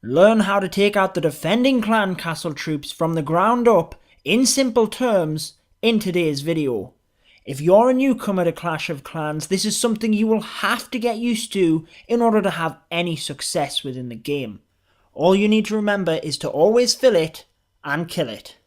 Learn how to take out the defending clan castle troops from the ground up in simple terms in today's video. If you're a newcomer to Clash of Clans, this is something you will have to get used to in order to have any success within the game. All you need to remember is to always fill it and kill it.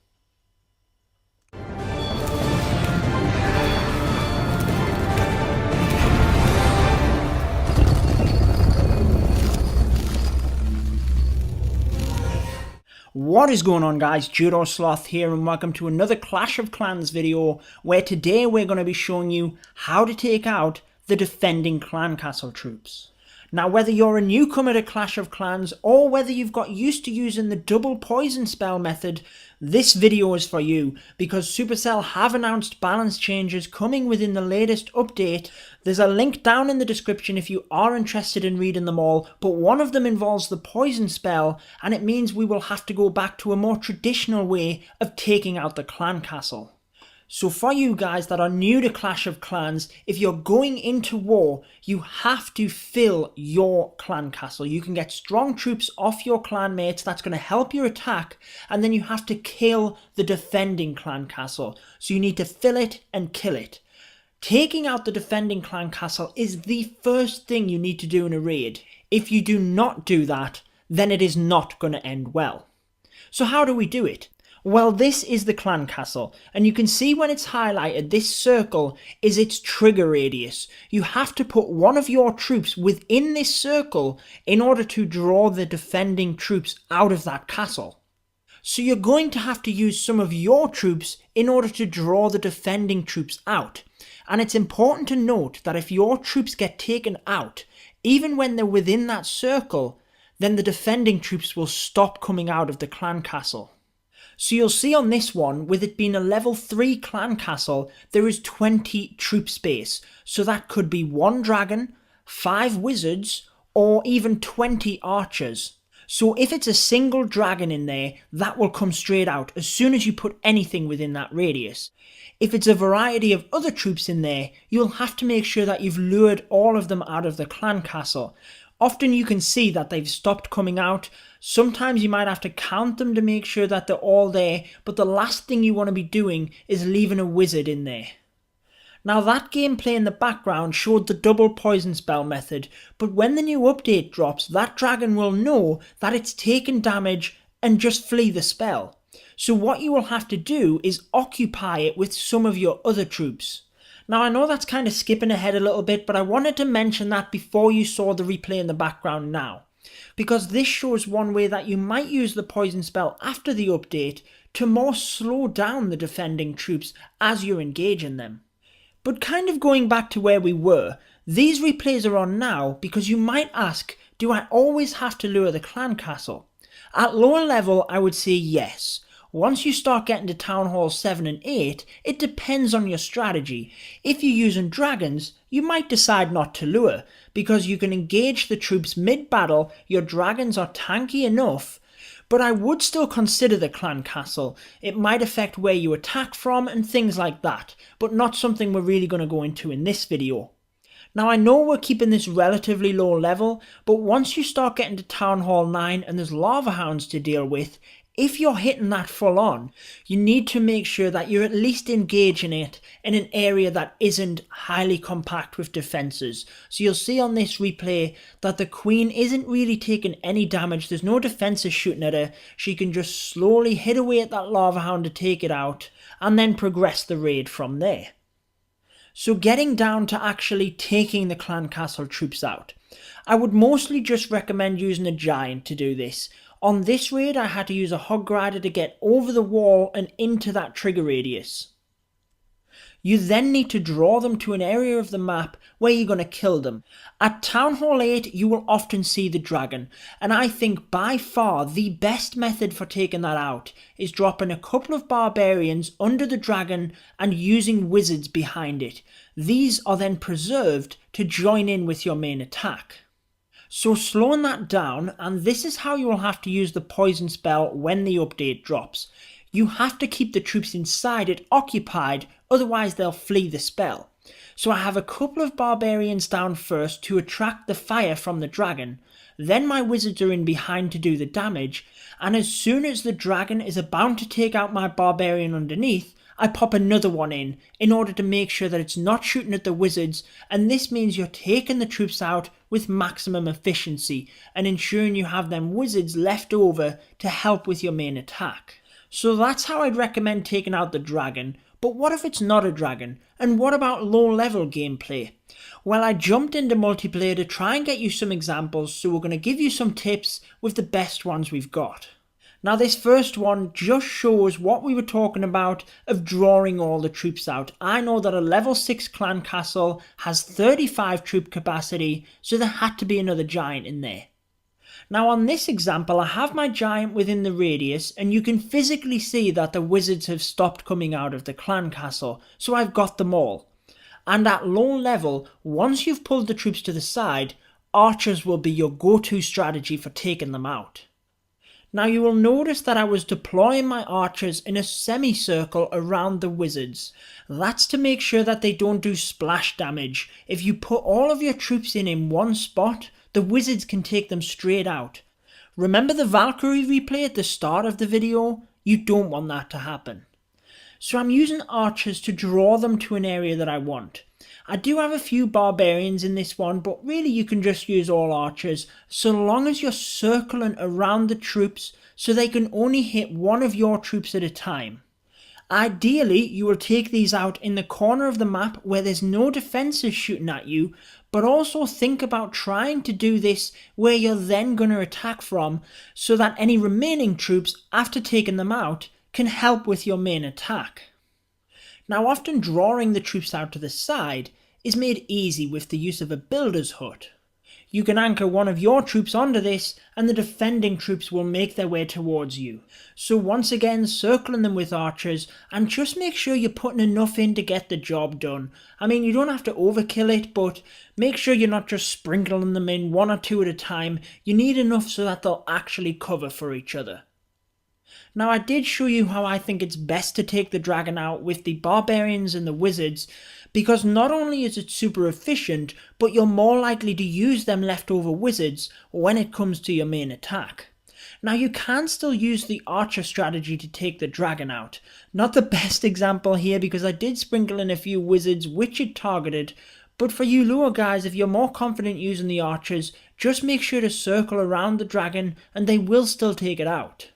What is going on, guys? Judo Sloth here, and welcome to another Clash of Clans video, where today we're going to be showing you how to take out the defending clan castle troops. Now, whether you're a newcomer to Clash of Clans or whether you've got used to using the double poison spell method, this video is for you, because Supercell have announced balance changes coming within the latest update. There's a link down in the description if you are interested in reading them all, but one of them involves the poison spell, and it means we will have to go back to a more traditional way of taking out the clan castle. So for you guys that are new to Clash of Clans, if you're going into war, you have to fill your clan castle. You can get strong troops off your clan mates, that's going to help your attack, and then you have to kill the defending clan castle. So you need to fill it and kill it. Taking out the defending clan castle is the first thing you need to do in a raid. If you do not do that, then it is not going to end well. So how do we do it? Well, this is the clan castle, and you can see when it's highlighted, this circle is its trigger radius. You have to put one of your troops within this circle in order to draw the defending troops out of that castle. So you're going to have to use some of your troops in order to draw the defending troops out. And it's important to note that if your troops get taken out, even when they're within that circle, then the defending troops will stop coming out of the clan castle. So you'll see on this one, with it being a level 3 clan castle, there is 20 troop space. So that could be 1 dragon, 5 wizards, or even 20 archers. So if it's a single dragon in there, that will come straight out as soon as you put anything within that radius. If it's a variety of other troops in there, you'll have to make sure that you've lured all of them out of the clan castle. Often you can see that they've stopped coming out. Sometimes you might have to count them to make sure that they're all there, but the last thing you want to be doing is leaving a wizard in there. Now, that gameplay in the background showed the double poison spell method, but when the new update drops, that dragon will know that it's taken damage and just flee the spell. So what you will have to do is occupy it with some of your other troops. Now, I know that's kind of skipping ahead a little bit, but I wanted to mention that before you saw the replay in the background now, because this shows one way that you might use the poison spell after the update to more slow down the defending troops as you're engaging them. But kind of going back to where we were, these replays are on now because you might ask, do I always have to lure the clan castle? At lower level, I would say yes. Once you start getting to Town Hall 7 and 8, it depends on your strategy. If you're using dragons, you might decide not to lure, because you can engage the troops mid-battle, your dragons are tanky enough, but I would still consider the clan castle. It might affect where you attack from and things like that, but not something we're really going to go into in this video. Now, I know we're keeping this relatively low level, but once you start getting to Town Hall 9 and there's lava hounds to deal with, if you're hitting that full on, you need to make sure that you're at least engaging it in an area that isn't highly compact with defences. So you'll see on this replay that the queen isn't really taking any damage. There's no defences shooting at her. She can just slowly hit away at that lava hound to take it out and then progress the raid from there. So getting down to actually taking the clan castle troops out, I would mostly just recommend using a giant to do this. On this raid, I had to use a hog rider to get over the wall and into that trigger radius. You then need to draw them to an area of the map where you're going to kill them. At Town Hall 8, you will often see the dragon, and I think by far the best method for taking that out is dropping a couple of barbarians under the dragon and using wizards behind it. These are then preserved to join in with your main attack. So slowing that down, and this is how you will have to use the poison spell when the update drops. You have to keep the troops inside it occupied, otherwise they'll flee the spell. So I have a couple of barbarians down first to attract the fire from the dragon. then my wizards are in behind to do the damage, and as soon as the dragon is about to take out my barbarian underneath, I pop another one in order to make sure that it's not shooting at the wizards, and this means you're taking the troops out with maximum efficiency and ensuring you have them wizards left over to help with your main attack. So that's how I'd recommend taking out the dragon. But what if it's not a dragon? And what about low level gameplay? Well, I jumped into multiplayer to try and get you some examples, so we're going to give you some tips with the best ones we've got. Now this first one just shows what we were talking about of drawing all the troops out. I know that a level 6 clan castle has 35 troop capacity, so there had to be another giant in there. Now on this example I have my giant within the radius, and you can physically see that the wizards have stopped coming out of the clan castle, so I've got them all. And at low level, once you've pulled the troops to the side, archers will be your go-to strategy for taking them out. Now you will notice that I was deploying my archers in a semicircle around the wizards. That's to make sure that they don't do splash damage. If you put all of your troops in one spot, the wizards can take them straight out. Remember the Valkyrie replay at the start of the video? You don't want that to happen. So I'm using archers to draw them to an area that I want. I do have a few barbarians in this one, but really you can just use all archers so long as you're circling around the troops so they can only hit one of your troops at a time. Ideally, you will take these out in the corner of the map where there's no defences shooting at you, but also think about trying to do this where you're then going to attack from so that any remaining troops, after taking them out, can help with your main attack. Now often drawing the troops out to the side is made easy with the use of a builder's hut. You can anchor one of your troops onto this and the defending troops will make their way towards you. So once again circling them with archers, and just make sure you're putting enough in to get the job done. I mean, you don't have to overkill it, but make sure you're not just sprinkling them in one or two at a time. You need enough so that they'll actually cover for each other. Now I did show you how I think it's best to take the dragon out with the barbarians and the wizards, because not only is it super efficient, but you're more likely to use them leftover wizards when it comes to your main attack. Now you can still use the archer strategy to take the dragon out. Not the best example here because I did sprinkle in a few wizards which it targeted, but for you lure guys, if you're more confident using the archers, just make sure to circle around the dragon and they will still take it out.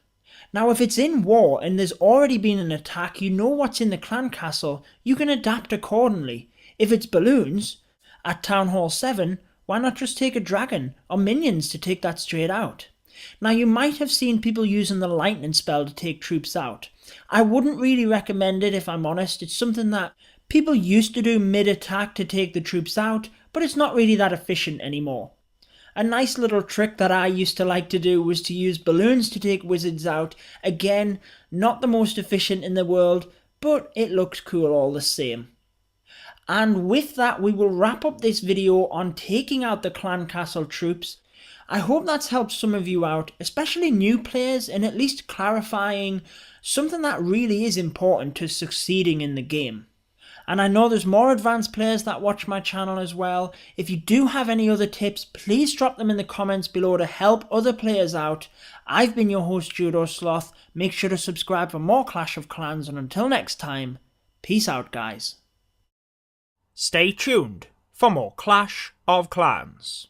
Now if it's in war and there's already been an attack, you know what's in the clan castle, you can adapt accordingly. If it's balloons, at Town Hall 7, why not just take a dragon or minions to take that straight out? Now you might have seen people using the lightning spell to take troops out. I wouldn't really recommend it if I'm honest. It's something that people used to do mid-attack to take the troops out, but it's not really that efficient anymore. A nice little trick that I used to like to do was to use balloons to take wizards out. Again, not the most efficient in the world, but it looks cool all the same. And with that, we will wrap up this video on taking out the clan castle troops. I hope that's helped some of you out, especially new players, and at least clarifying something that really is important to succeeding in the game. And I know there's more advanced players that watch my channel as well. If you do have any other tips, please drop them in the comments below to help other players out. I've been your host, Judo Sloth. Make sure to subscribe for more Clash of Clans, and until next time, peace out guys. Stay tuned for more Clash of Clans.